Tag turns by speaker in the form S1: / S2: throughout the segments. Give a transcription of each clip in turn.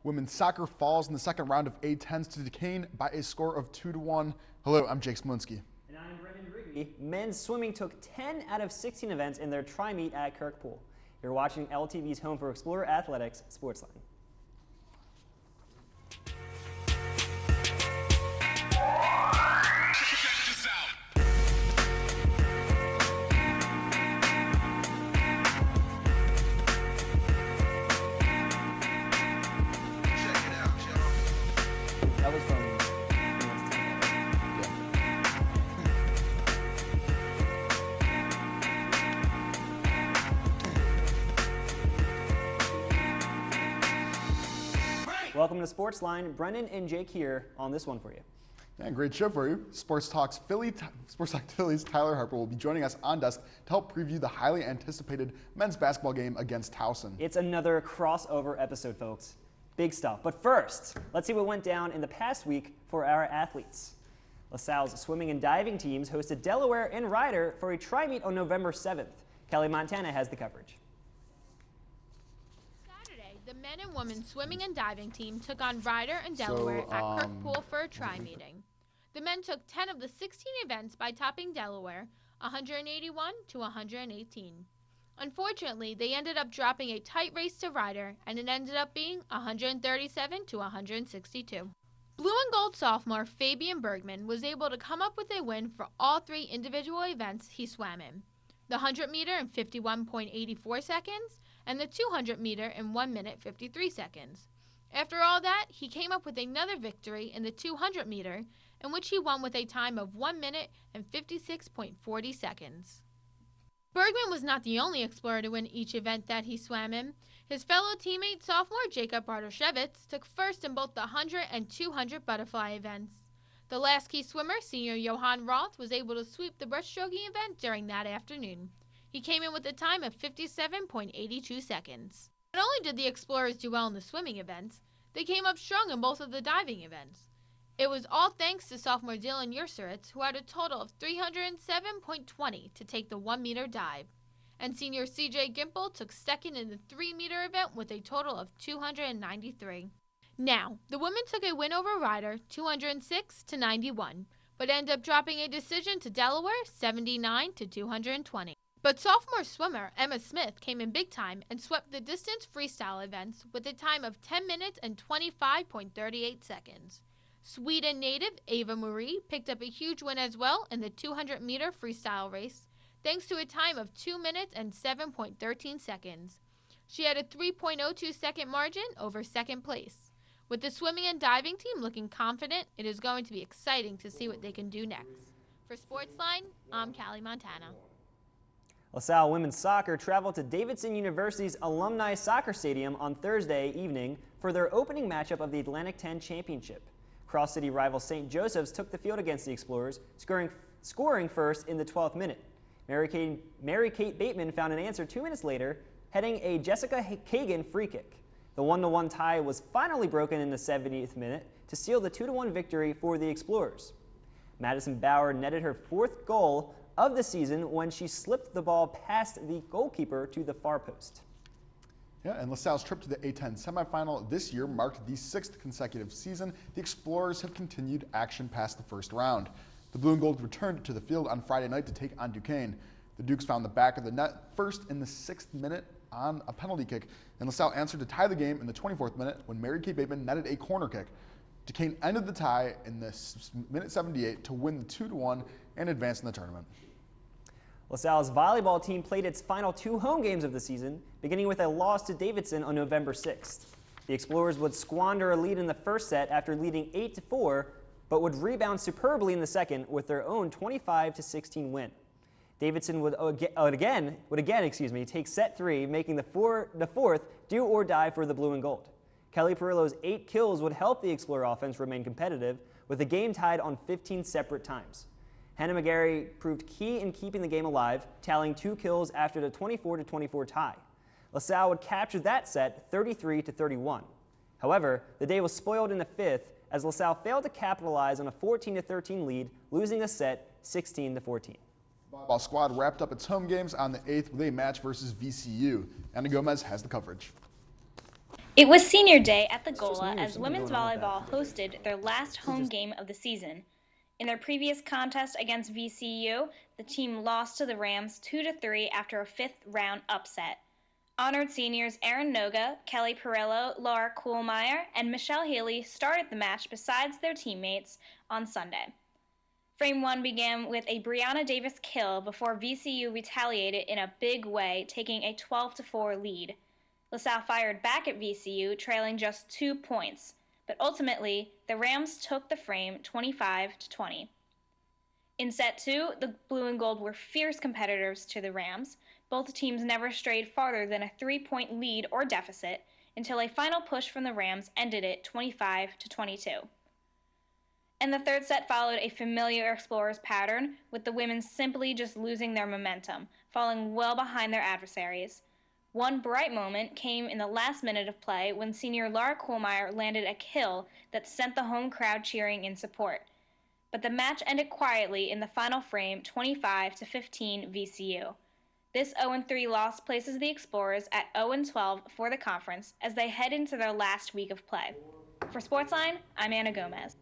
S1: Women's soccer falls in the second round of A10s to Duquesne by a score of 2-1. Hello, I'm Jake Smolinski.
S2: And I'm Brendan Rigby. Men's swimming took 10 out of 16 events in their tri-meet at Kirkpool. You're watching LTV's home for Explorer Athletics, SportsLine. That was from Welcome to SportsLine. Brendan and Jake here on this one for you.
S1: Yeah, great show for you. Sports Talk Philly's Tyler Harper will be joining us on desk to help preview the highly anticipated men's basketball game against Towson.
S2: It's another crossover episode, folks. Big stuff. But first, let's see what went down in the past week for our athletes. LaSalle's swimming and diving teams hosted Delaware and Ryder for a tri-meet on November 7th. Kelly Montana has the coverage.
S3: Saturday, the men and women swimming and diving team took on Ryder and Delaware at Kirkpool for a tri-meeting. The men took 10 of the 16 events by topping Delaware 181 to 118. Unfortunately, they ended up dropping a tight race to Ryder, and it ended up being 137 to 162. Blue and gold sophomore Fabian Bergman was able to come up with a win for all three individual events he swam in: the 100 meter in 51.84 seconds and the 200 meter in 1 minute 53 seconds. After all that, he came up with another victory in the 200 meter, in which he won with a time of 1 minute and 56.40 seconds. Bergman was not the only explorer to win each event that he swam in. His fellow teammate sophomore Jacob Bartoshevitz took first in both the 100 and 200 butterfly events. The last key swimmer, senior Johan Roth, was able to sweep the breaststroking event during that afternoon. He came in with a time of 57.82 seconds. Not only did the explorers do well in the swimming events, they came up strong in both of the diving events. It was all thanks to sophomore Dylan Yurseritz, who had a total of 307.20 to take the 1 meter dive. And senior CJ Gimple took second in the 3 meter event with a total of 293. Now, the women took a win over Ryder 206 to 91, but ended up dropping a decision to Delaware 79 to 220. But sophomore swimmer Emma Smith came in big time and swept the distance freestyle events with a time of 10 minutes and 25.38 seconds. Sweden native Ava Marie picked up a huge win as well in the 200 meter freestyle race, thanks to a time of 2 minutes and 7.13 seconds. She had a 3.02 second margin over second place. With the swimming and diving team looking confident, it is going to be exciting to see what they can do next. For SportsLine, I'm Kelly Montana.
S2: LaSalle women's soccer traveled to Davidson University's Alumni Soccer Stadium on Thursday evening for their opening matchup of the Atlantic 10 Championship. Cross-city rival St. Joseph's took the field against the Explorers, scoring first in the 12th minute. Mary Kate Bateman found an answer 2 minutes later, heading a Jessica Kagan free kick. The 1-1 tie was finally broken in the 70th minute to seal the 2-1 victory for the Explorers. Madison Bauer netted her 4th goal of the season when she slipped the ball past the goalkeeper to the far post.
S1: Yeah, and LaSalle's trip to the A10 semifinal this year marked the 6th consecutive season the Explorers have continued action past the first round. The Blue and Gold returned to the field on Friday night to take on Duquesne. The Dukes found the back of the net first in the 6th minute on a penalty kick, and LaSalle answered to tie the game in the 24th minute when Mary Kay Bateman netted a corner kick. Duquesne ended the tie in the minute 78 to win the 2-1 and advance in the tournament.
S2: LaSalle's volleyball team played its final 2 home games of the season, beginning with a loss to Davidson on November 6th. The Explorers would squander a lead in the first set after leading 8-4, but would rebound superbly in the second with their own 25-16 win. Davidson would again take set 3, making the fourth do or die for the Blue and Gold. Kelly Perillo's 8 kills would help the Explorer offense remain competitive, with the game tied on 15 separate times. Hannah McGarry proved key in keeping the game alive, tallying 2 kills after the 24-24 tie. LaSalle would capture that set 33-31. However, the day was spoiled in the 5th as LaSalle failed to capitalize on a 14-13 lead, losing the set 16-14.
S1: Volleyball squad wrapped up its home games on the 8th with a match versus VCU. Anna Gomez has the coverage.
S4: It was senior day at the
S2: It's just me
S4: Gola
S2: or
S4: as
S2: something
S4: women's
S2: going on with that?
S4: volleyball hosted their last home game of the season. In their previous contest against VCU, the team lost to the Rams 2-3 after a fifth-round upset. Honored seniors Erin Noga, Kelly Perillo, Laura Kuhlmeyer, and Michelle Haley started the match besides their teammates on Sunday. Frame 1 began with a Brianna Davis kill before VCU retaliated in a big way, taking a 12-4 lead. LaSalle fired back at VCU, trailing just 2 points, but ultimately, the Rams took the frame 25-20. In set 2, the blue and gold were fierce competitors to the Rams. Both teams never strayed farther than a 3-point lead or deficit until a final push from the Rams ended it 25-22. And the third set followed a familiar Explorers pattern, with the women simply just losing their momentum, falling well behind their adversaries. One bright moment came in the last minute of play when senior Laura Kohlmeyer landed a kill that sent the home crowd cheering in support. But the match ended quietly in the final frame, 25-15 VCU. This 0-3 loss places the Explorers at 0-12 for the conference as they head into their last week of play. For SportsLine, I'm Anna Gomez.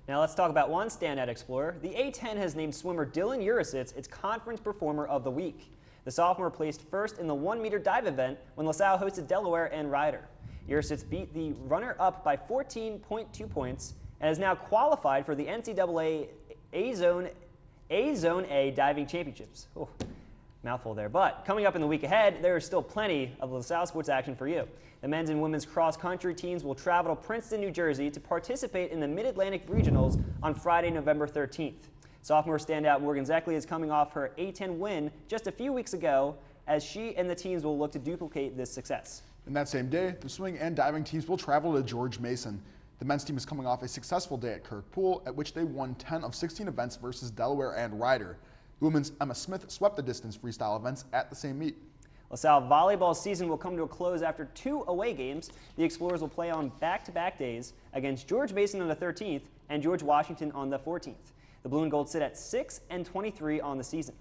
S2: Now let's talk about one standout Explorer. The A10 has named swimmer Dylan Urasitz its Conference Performer of the Week. The sophomore placed first in the 1-meter dive event when LaSalle hosted Delaware and Ryder. Urasitz beat the runner-up by 14.2 points and is now qualified for the NCAA A-Zone A Diving Championships. Oh, mouthful there. But coming up in the week ahead, there is still plenty of LaSalle sports action for you. The men's and women's cross-country teams will travel to Princeton, New Jersey to participate in the Mid-Atlantic Regionals on Friday, November 13th. Sophomore standout Morgan Zeckley is coming off her A10 win just a few weeks ago, as she and the teams will look to duplicate this success.
S1: And that same day, the swimming and diving teams will travel to George Mason. The men's team is coming off a successful day at Kirk Pool, at which they won 10 of 16 events versus Delaware and Ryder. The women's Emma Smith swept the distance freestyle events at the same meet.
S2: LaSalle volleyball season will come to a close after 2 away games. The Explorers will play on back-to-back days against George Mason on the 13th and George Washington on the 14th. The blue and gold sit at 6-23 on the season.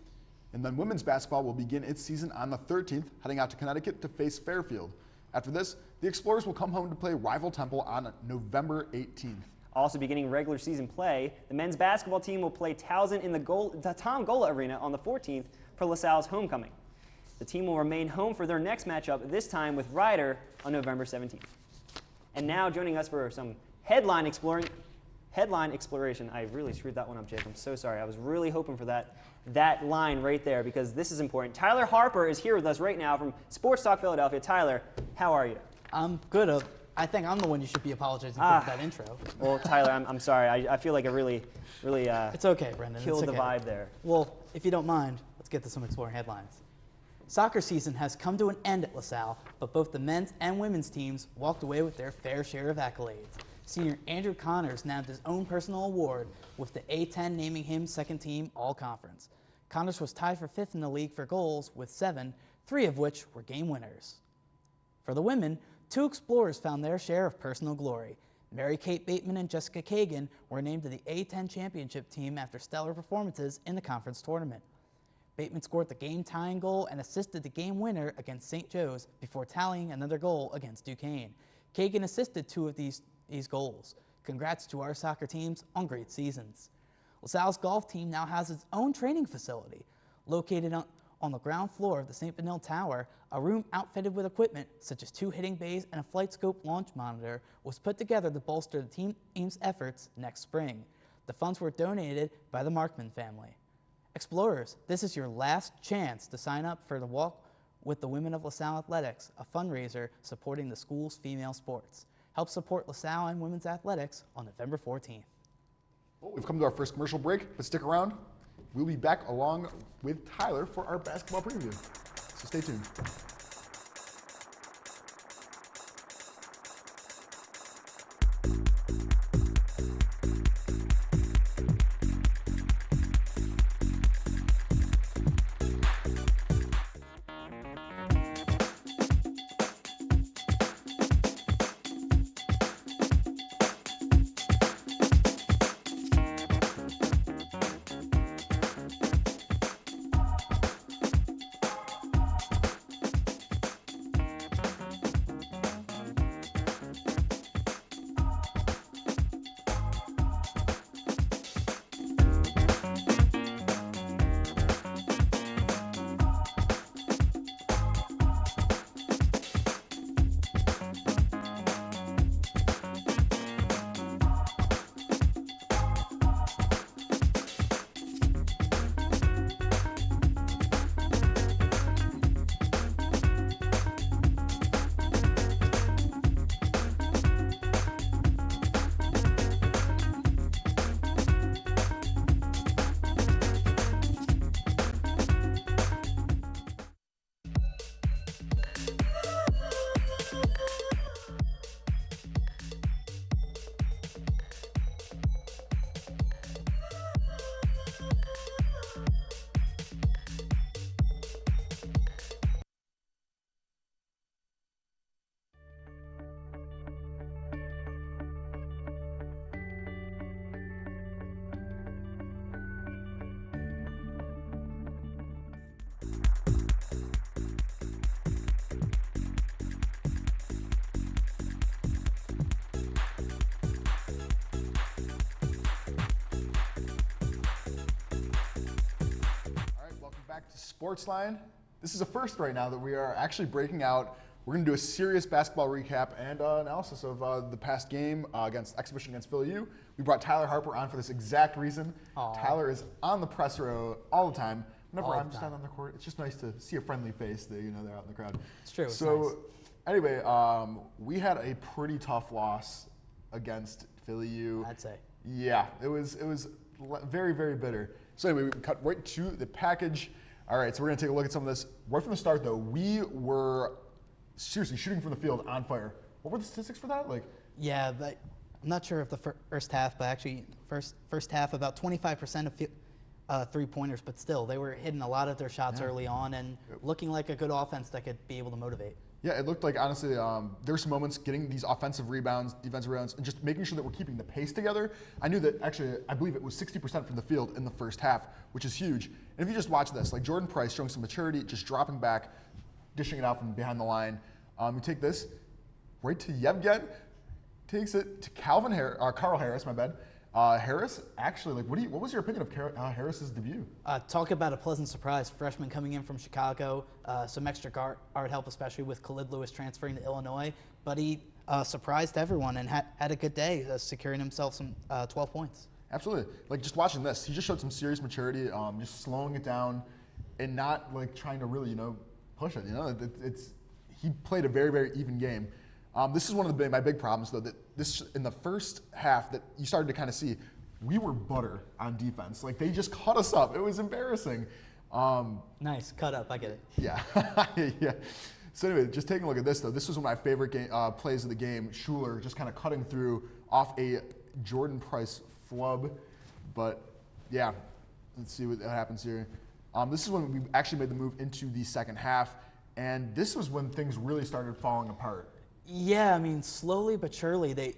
S1: And then women's basketball will begin its season on the 13th, heading out to Connecticut to face Fairfield. After this, the Explorers will come home to play rival Temple on November 18th.
S2: Also beginning regular season play, the men's basketball team will play Towson in the Tom Gola Arena on the 14th for LaSalle's homecoming. The team will remain home for their next matchup, this time with Ryder on November 17th. And now joining us for some headline exploration. I really screwed that one up, Jake. I'm so sorry. I was really hoping for that line right there because this is important. Tyler Harper is here with us right now from Sports Talk Philadelphia. Tyler, how are you?
S5: I'm good. I think I'm the one you should be apologizing for that intro.
S2: Well, Tyler, I'm sorry. I feel like it really
S5: it's okay, Brendan.
S2: killed
S5: It's okay.
S2: the vibe there.
S5: Well, if you don't mind, let's get to some exploring headlines. Soccer season has come to an end at LaSalle, but both the men's and women's teams walked away with their fair share of accolades. Senior Andrew Connors nabbed his own personal award, with the A10 naming him second team all-conference. Connors was tied for 5th in the league for goals with 7, 3 of which were game winners. For the women, 2 Explorers found their share of personal glory. Mary Kate Bateman and Jessica Kagan were named to the A10 championship team after stellar performances in the conference tournament. Bateman scored the game-tying goal and assisted the game winner against St. Joe's before tallying another goal against Duquesne. Kagan assisted 2 of these goals. Congrats to our soccer teams on great seasons. LaSalle's golf team now has its own training facility. Located on the ground floor of the St. Benil Tower, a room outfitted with equipment such as 2 hitting bays and a flight scope launch monitor was put together to bolster the team's efforts next spring. The funds were donated by the Markman family. Explorers, this is your last chance to sign up for the Walk with the Women of LaSalle Athletics, a fundraiser supporting the school's female sports. Help support LaSalle and women's athletics on November 14th.
S1: Well, we've come to our first commercial break, but stick around. We'll be back along with Tyler for our basketball preview. So stay tuned. SportsLine. This is a first right now that we are actually breaking out. We're going to do a serious basketball recap and analysis of the past game exhibition against Philly U. We brought Tyler Harper on for this exact reason.
S5: Aww.
S1: Tyler is on the press row all the time. Whenever
S5: All
S1: I'm
S5: the
S1: just
S5: time.
S1: out on the court, it's just nice to see a friendly face that they're out in the crowd.
S5: It's true. It's
S1: So
S5: nice.
S1: anyway, we had a pretty tough loss against Philly U.
S5: I'd say.
S1: Yeah, it was very, very bitter. So anyway, we cut right to the package. All right, so we're going to take a look at some of this. Right from the start, though, we were seriously shooting from the field on fire. What were the statistics for that?
S5: Yeah, but I'm not sure if the first half, but actually first half about 25% of three-pointers, but still they were hitting a lot of their shots early on and looking like a good offense that could be able to motivate.
S1: Yeah, it looked like, honestly, there were some moments getting these offensive rebounds, defensive rebounds, and just making sure that we're keeping the pace together. I knew that, actually, I believe it was 60% from the field in the first half, which is huge. And if you just watch this, like Jordan Price showing some maturity, just dropping back, dishing it out from behind the line. You take this right to Yevgen, takes it to Carl Harris, my bad. Harris, actually, what was your opinion of Harris's debut?
S5: Talk about a pleasant surprise. Freshman coming in from Chicago, some extra guard help, especially with Khalid Lewis transferring to Illinois. But he surprised everyone and had a good day, securing himself some 12 points.
S1: Absolutely. Like, just watching this, he just showed some serious maturity, just slowing it down and not, like, trying to really, push it. He played a very, very even game. This is one of my big problems, though, that this in the first half that you started to kind of see, we were butter on defense. Like, they just cut us up. It was embarrassing.
S5: Nice, cut up, I get it.
S1: Yeah, yeah. So anyway, just taking a look at this, though, this was one of my favorite plays of the game. Schuler just kind of cutting through off a Jordan Price flub. But, yeah, let's see what happens here. This is when we actually made the move into the second half, and this was when things really started falling apart.
S5: Yeah, I mean, slowly but surely, the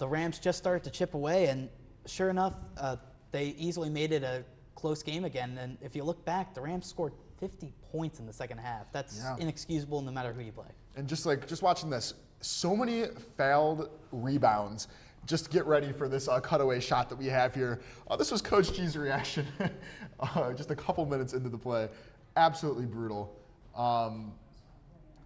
S5: Rams just started to chip away, and sure enough, they easily made it a close game again. And if you look back, the Rams scored 50 points in the second half. That's inexcusable no matter who you play.
S1: And just watching this, so many failed rebounds. Just get ready for this cutaway shot that we have here. This was Coach G's reaction just a couple minutes into the play. Absolutely brutal.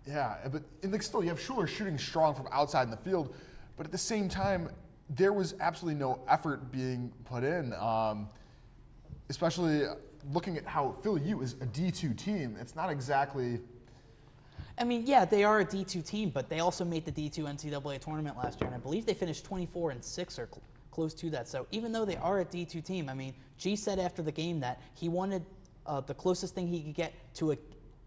S1: Yeah, but still, you have Schuler shooting strong from outside in the field, but at the same time, there was absolutely no effort being put in, especially looking at how Philly U is a D2 team. It's not exactly...
S5: I mean, yeah, they are a D2 team, but they also made the D2 NCAA tournament last year, and I believe they finished 24-6 or close to that. So even though they are a D2 team, I mean, G said after the game that he wanted the closest thing he could get to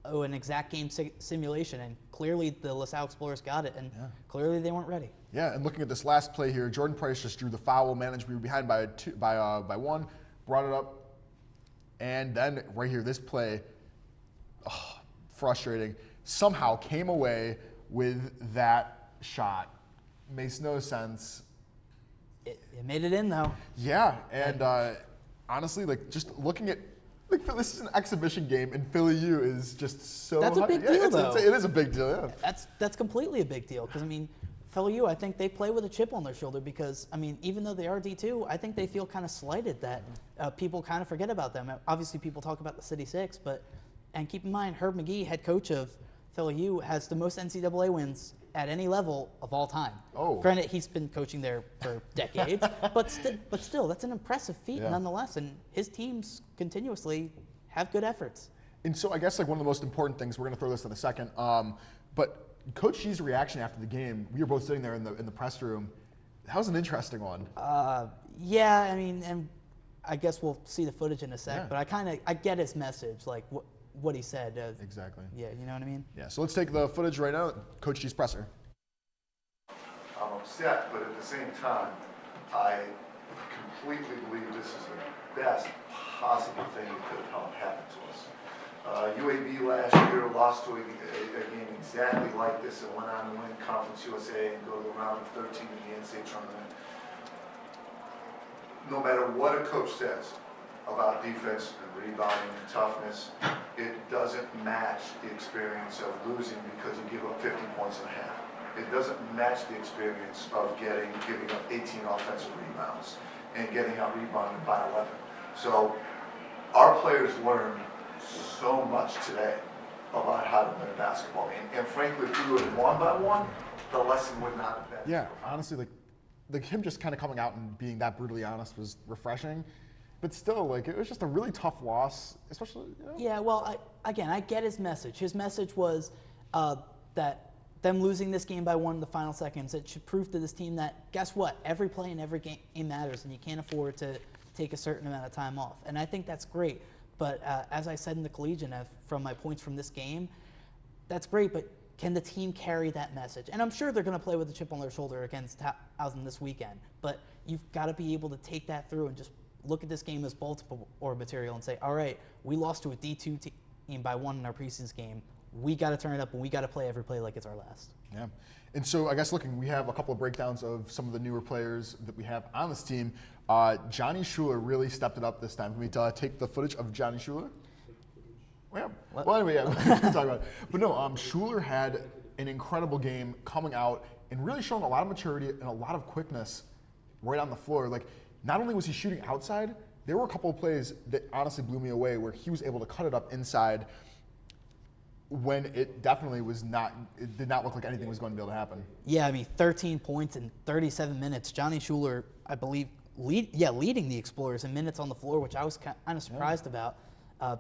S5: an exact game simulation, and clearly the LaSalle Explorers got it, and clearly they weren't ready.
S1: Yeah, and looking at this last play here, Jordan Price just drew the foul, managed we were behind by one, brought it up, and then right here, this play, frustrating, somehow came away with that shot. Makes no sense.
S5: It made it in, though.
S1: Yeah, and honestly, just looking at, this is an exhibition game, and Philly U is just so...
S5: That's a big deal, though.
S1: It is a big deal, yeah.
S5: That's completely a big deal, because, I mean, Philly U, I think they play with a chip on their shoulder because, I mean, even though they are D2, I think they feel kind of slighted that people kind of forget about them. Obviously, people talk about the City Six, and keep in mind, Herb McGee, head coach of Philly U, has the most NCAA wins at any level of all time.
S1: Oh.
S5: Granted, he's been coaching there for decades, but still, that's an impressive feat nonetheless, and his teams continuously have good efforts.
S1: And so I guess one of the most important things, we're going to throw this in a second, but Coach G's reaction after the game, we were both sitting there in the press room. That was an interesting one.
S5: Yeah, I mean, and I guess we'll see the footage in a sec, but I get his message, what he said.
S1: Exactly.
S5: Yeah, you know what I mean?
S1: Yeah, so let's take the footage right now, Coach G's presser.
S6: I'm upset, but at the same time, I completely believe this is the best possible thing that could have happened to us. UAB last year lost to a game exactly like this and went on to win Conference USA and go to the round of 13 in the NCAA tournament. No matter what a coach says about defense and rebounding and toughness, it doesn't match the experience of losing because you give up 50 points and a half. It doesn't match the experience of giving up 18 offensive rebounds and getting out rebounded by 11. So our players learned so much today about how to win a basketball game. And frankly, if we would have won by one, the lesson would not have been.
S1: Yeah, honestly, like him just kind of coming out and being that brutally honest was refreshing. But still, like, it was just a really tough loss, especially, you know?
S5: Yeah, well, I get his message. His message was that them losing this game by one in the final seconds, it should prove to this team that, guess what, every play in every game matters, and you can't afford to take a certain amount of time off. And I think that's great. But as I said in the collegiate, from my points from this game, that's great, but can the team carry that message? And I'm sure they're going to play with a chip on their shoulder against Towson this weekend, but you've got to be able to take that through and just look at this game as Baltimore material and say, all right, we lost to a D2 team by one in our preseason game. We got to turn it up, and we got to play every play like it's our last.
S1: Yeah. And so I guess we have a couple of breakdowns of some of the newer players that we have on this team. Johnny Schuler really stepped it up this time. Can we take the footage of Johnny Schuler? Yeah. Well, anyway, yeah, we can talk about it. But no, Schuler had an incredible game coming out and really showing a lot of maturity and a lot of quickness right on the floor. Like, not only was he shooting outside, there were a couple of plays that honestly blew me away where he was able to cut it up inside when it definitely was not, it did not look like anything was going to be able to happen.
S5: Yeah, I mean, 13 points in 37 minutes. Johnny Schuler, I believe, leading the Explorers in minutes on the floor, which I was kind of surprised about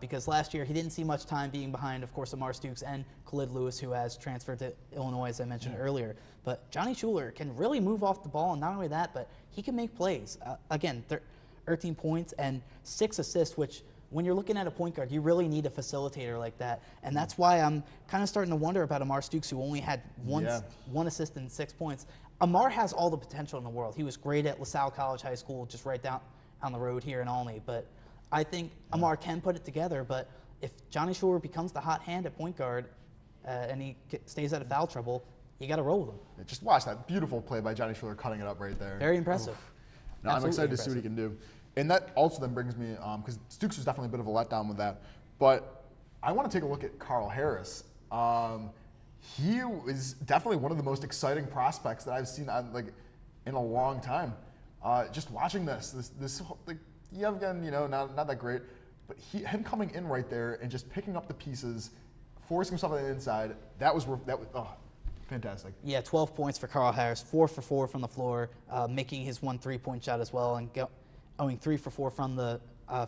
S5: because last year he didn't see much time being behind, of course, Amar Stooks and Khalid Lewis, who has transferred to Illinois, as I mentioned earlier. But Johnny Schuler can really move off the ball, and not only that, but he can make plays. Again, 13 points and 6 assists, which when you're looking at a point guard, you really need a facilitator like that. And that's why I'm kind of starting to wonder about Amar Stooks, who only had one assist and 6 points. Amar has all the potential in the world. He was great at LaSalle College High School, just right down the road here in Olney. But I think Amar can put it together. But if Johnny Schuler becomes the hot hand at point guard and he stays out of foul trouble, you got to roll with him.
S1: Yeah, just watch that beautiful play by Johnny Schuler cutting it up right there.
S5: Very impressive.
S1: Now, I'm excited to see what he can do. And that also then brings me, because Stooks was definitely a bit of a letdown with that, but I want to take a look at Carl Harris. He is definitely one of the most exciting prospects that I've seen in a long time. Just watching this Yevgen, not that great, but him coming in right there and just picking up the pieces, forcing himself on the inside, that was fantastic.
S5: Yeah, 12 points for Carl Harris, 4 for 4 from the floor, making his 1 3-point shot as well, and going 3 for 4 from the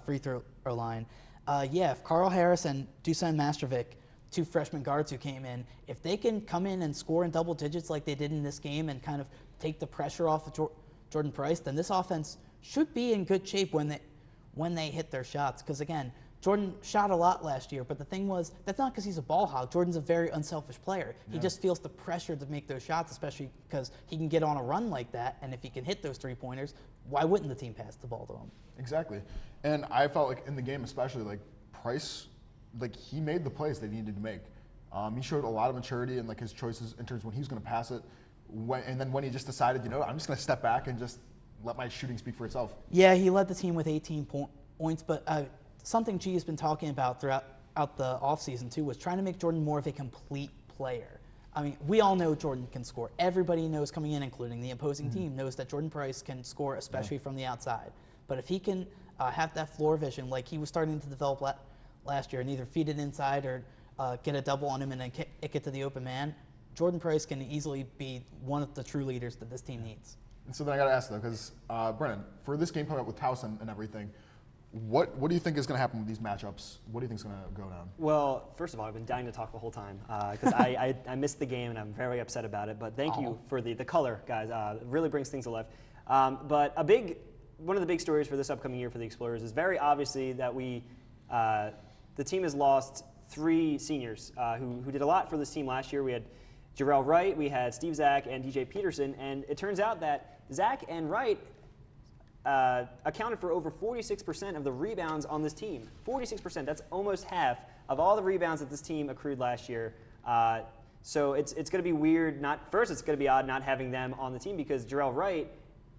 S5: free throw line. If Carl Harris and Dusan Mastrovic, 2 freshman guards who came in, if they can come in and score in double digits like they did in this game and kind of take the pressure off of Jordan Price, then this offense should be in good shape when they hit their shots. Because again, Jordan shot a lot last year, but the thing was, that's not because he's a ball hog. Jordan's a very unselfish player. He just feels the pressure to make those shots, especially because he can get on a run like that, and if he can hit those 3-pointers, why wouldn't the team pass the ball to him?
S1: Exactly. And I felt like in the game especially, Price, he made the plays that he needed to make. He showed a lot of maturity in his choices in terms of when he was going to pass it, and then when he just decided, I'm just going to step back and just let my shooting speak for itself.
S5: Yeah, he led the team with 18 points, but something G has been talking about throughout the offseason too was trying to make Jordan more of a complete player. I mean, we all know Jordan can score. Everybody knows coming in, including the opposing team, knows that Jordan Price can score, especially from the outside. But if he can have that floor vision like he was starting to develop last year and either feed it inside or get a double on him and then kick it to the open man, Jordan Price can easily be one of the true leaders that this team needs.
S1: And so then I got to ask, though, because, Brennan, for this game coming up with Towson and everything, what do you think is going to happen with these matchups? What do you think is going to go down?
S2: Well, first of all, I've been dying to talk the whole time because I missed the game and I'm very upset about it. But thank you for the color, guys. It really brings things to life. But one of the big stories for this upcoming year for the Explorers is very obviously that the team has lost 3 seniors who did a lot for this team last year. We had Jarrell Wright, we had Steve Zach, and DJ Peterson. And it turns out that Zach and Wright accounted for over 46% of the rebounds on this team. 46%, that's almost half of all the rebounds that this team accrued last year. So it's going to be weird. It's going to be odd not having them on the team because Jarrell Wright,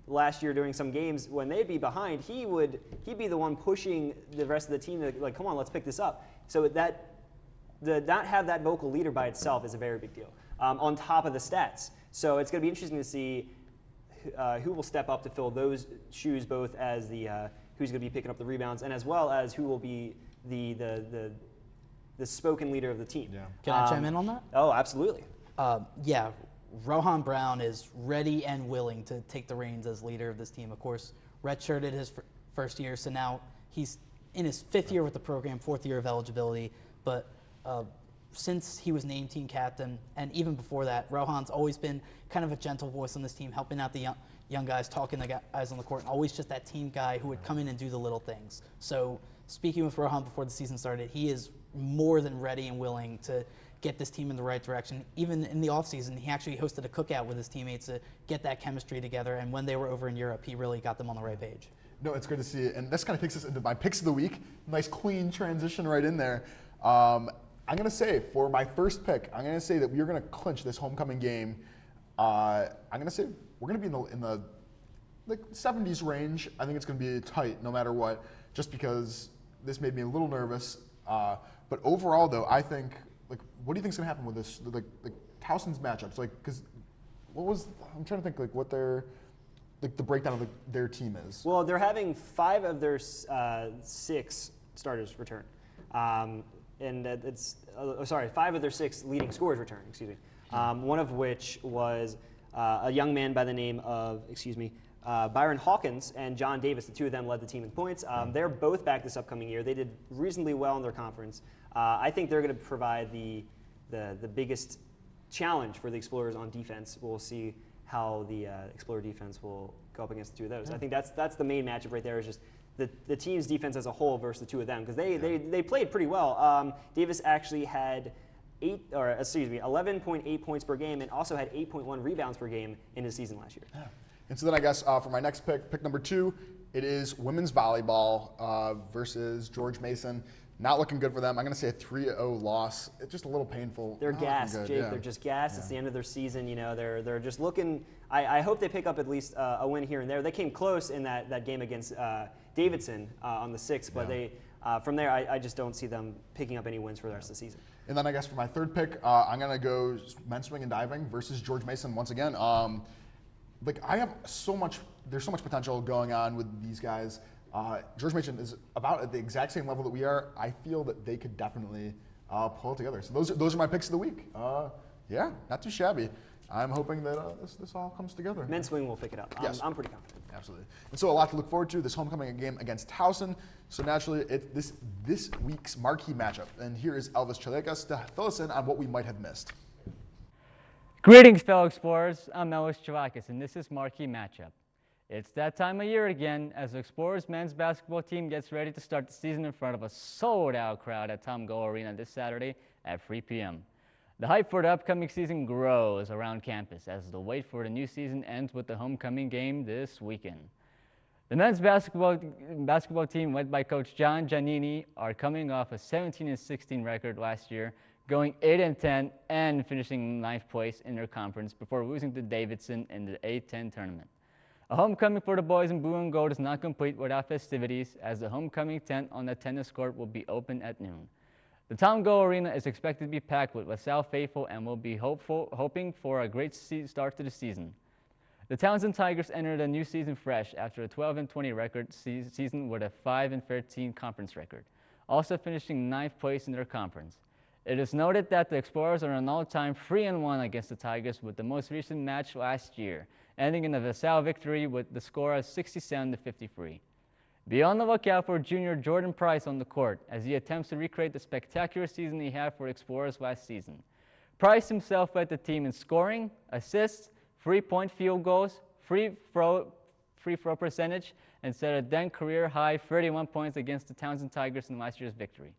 S2: last year during some games, when they'd be behind, he'd be the one pushing the rest of the team to come on, let's pick this up. So not have that vocal leader by itself is a very big deal. On top of the stats. So it's going to be interesting to see who will step up to fill those shoes, both as the who's going to be picking up the rebounds and as well as who will be the the spoken leader of the team.
S1: Yeah.
S5: Can I chime in on that?
S2: Oh, absolutely.
S5: Yeah, Rohan Brown is ready and willing to take the reins as leader of this team. Of course, redshirted his first year, so now he's in his 5th year with the program, 4th year of eligibility. But since he was named team captain, and even before that, Rohan's always been kind of a gentle voice on this team, helping out the young guys, talking to the guys on the court, and always just that team guy who would come in and do the little things. So speaking with Rohan before the season started, he is more than ready and willing to get this team in the right direction. Even in the offseason, he actually hosted a cookout with his teammates to get that chemistry together, and when they were over in Europe, he really got them on the right page.
S1: No, it's good to see it. And this kind of takes us into my picks of the week. Nice clean transition right in there. I'm going to say for my first pick, I'm going to say that we are going to clinch this homecoming game. I'm going to say we're going to be in the 70s range. I think it's going to be tight no matter what, just because this made me a little nervous. But overall, though, I think, what do you think is going to happen with this, Towson's matchups? Because I'm trying to think, what their, the breakdown of their team is.
S2: Well, they're having 5 of their 6 starters return. And it's, 5 of their 6 leading scorers return, excuse me. One of which was a young man by the name of, Byron Hawkins and John Davis. The 2 of them led the team in points. They're both back this upcoming year. They did reasonably well in their conference. I think they're going to provide the biggest challenge for the Explorers on defense. We'll see how the Explorer defense will go up against the 2 of those. Yeah. I think that's the main matchup right there, is just the team's defense as a whole versus the 2 of them, because they played pretty well. Davis actually had 11.8 points per game and also had 8.1 rebounds per game in his season last year. Yeah.
S1: And so then I guess for my next pick number 2, it is women's volleyball versus George Mason. Not looking good for them. I'm going to say a 3-0 loss. It's just a little painful.
S2: They're gassed, Jake. Yeah. They're just gassed. Yeah. It's the end of their season. They're just looking. I hope they pick up at least a win here and there. They came close in that game against Davidson on the 6th, but they from there I just don't see them picking up any wins for the rest of the season.
S1: And then I guess for my third pick, I'm going to go men's swing and diving versus George Mason once again. I have there's so much potential going on with these guys. George Mason is about at the exact same level that we are. I feel that they could definitely pull it together. So those are my picks of the week. Yeah, not too shabby. I'm hoping that this all comes together.
S2: Men's swing will pick it up.
S1: Yes.
S2: I'm pretty confident.
S1: Absolutely. And so a lot to look forward to this homecoming game against Towson. So naturally, it's this week's marquee matchup. And here is Elvis Chalekas to fill us in on what we might have missed.
S7: Greetings, fellow Explorers. I'm Elvis Chalekas, and this is Marquee Matchup. It's that time of year again as the Explorers men's basketball team gets ready to start the season in front of a sold-out crowd at Tom Go Arena this Saturday at 3 p.m. The hype for the upcoming season grows around campus as the wait for the new season ends with the homecoming game this weekend. The men's basketball team, led by Coach John Giannini, are coming off a 17-16 record last year, going 8-10 and finishing 9th place in their conference before losing to Davidson in the A-10 tournament. A homecoming for the boys in blue and gold is not complete without festivities, as the homecoming tent on the tennis court will be open at noon. The Tom Go Arena is expected to be packed with LaSalle faithful and will be hoping for a great start to the season. The Townsend Tigers entered a new season fresh after a 12-20 record season with a 5-13 conference record, also finishing 9th place in their conference. It is noted that the Explorers are an all-time 3-1 against the Tigers, with the most recent match last year, ending in a LaSalle victory with the score of 67-53. Be on the lookout for junior Jordan Price on the court as he attempts to recreate the spectacular season he had for the Explorers last season. Price himself led the team in scoring, assists, 3-point field goals, free throw percentage, and set a then career-high 31 points against the Townsend Tigers in last year's victory.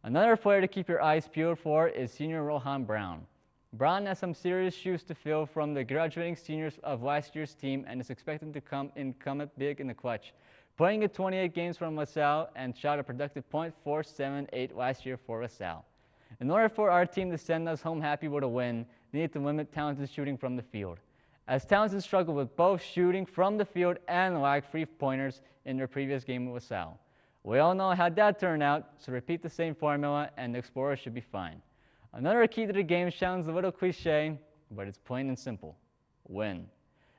S7: Another player to keep your eyes peeled for is senior Rohan Brown. Brown has some serious shoes to fill from the graduating seniors of last year's team and is expected to come up big in the clutch, playing in 28 games from LaSalle and shot a productive .478 last year for LaSalle. In order for our team to send us home happy with a win, they need to limit Townsend's shooting from the field, as Townsend struggled with both shooting from the field and lacked 3-pointers in their previous game with LaSalle. We all know how that turned out, so repeat the same formula and the Explorers should be fine. Another key to the game sounds a little cliche, but it's plain and simple: win.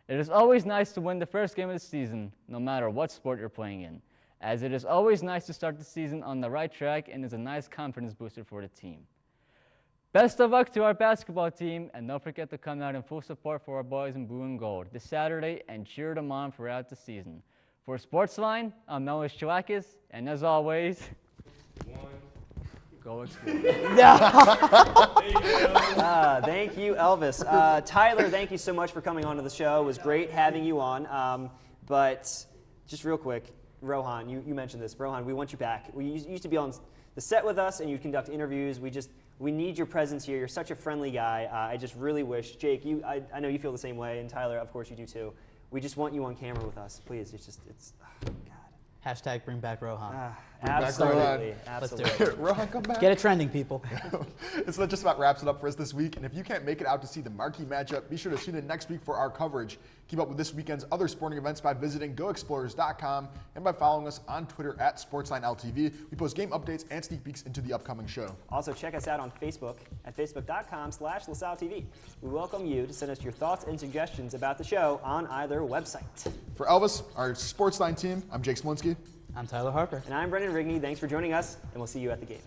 S7: It is always nice to win the first game of the season, no matter what sport you're playing in, as it is always nice to start the season on the right track and is a nice confidence booster for the team. Best of luck to our basketball team, and don't forget to come out in full support for our boys in blue and gold this Saturday and cheer them on throughout the season. For SportsLine, I'm Melis Chalakis, and as always, go Explorers.
S2: Thank you, Elvis. Tyler, thank you so much for coming on to the show. It was great having you on. But just real quick, Rohan, you mentioned this. Rohan, we want you back. You used to be on the set with us, and you conduct interviews. We need your presence here. You're such a friendly guy. I just really wish, Jake, I know you feel the same way, and Tyler, of course you do too. We just want you on camera with us, please. It's God.
S5: Hashtag bring back Rohan.
S2: Absolutely.
S5: Let's do
S2: Absolutely.
S5: it.
S1: Rohan, come back.
S5: Get it trending, people.
S1: This just about wraps it up for us this week. And if you can't make it out to see the marquee matchup, be sure to tune in next week for our coverage. Keep up with this weekend's other sporting events by visiting GoExplorers.com and by following us on Twitter at SportsLineLTV. We post game updates and sneak peeks into the upcoming show.
S2: Also, check us out on Facebook at facebook.com/LaSalleTV. We welcome you to send us your thoughts and suggestions about the show on either website.
S1: For Elvis, our SportsLine team, I'm Jake Smolinski.
S5: I'm Tyler Harper.
S2: And I'm Brendan Rigney. Thanks for joining us, and we'll see you at the game.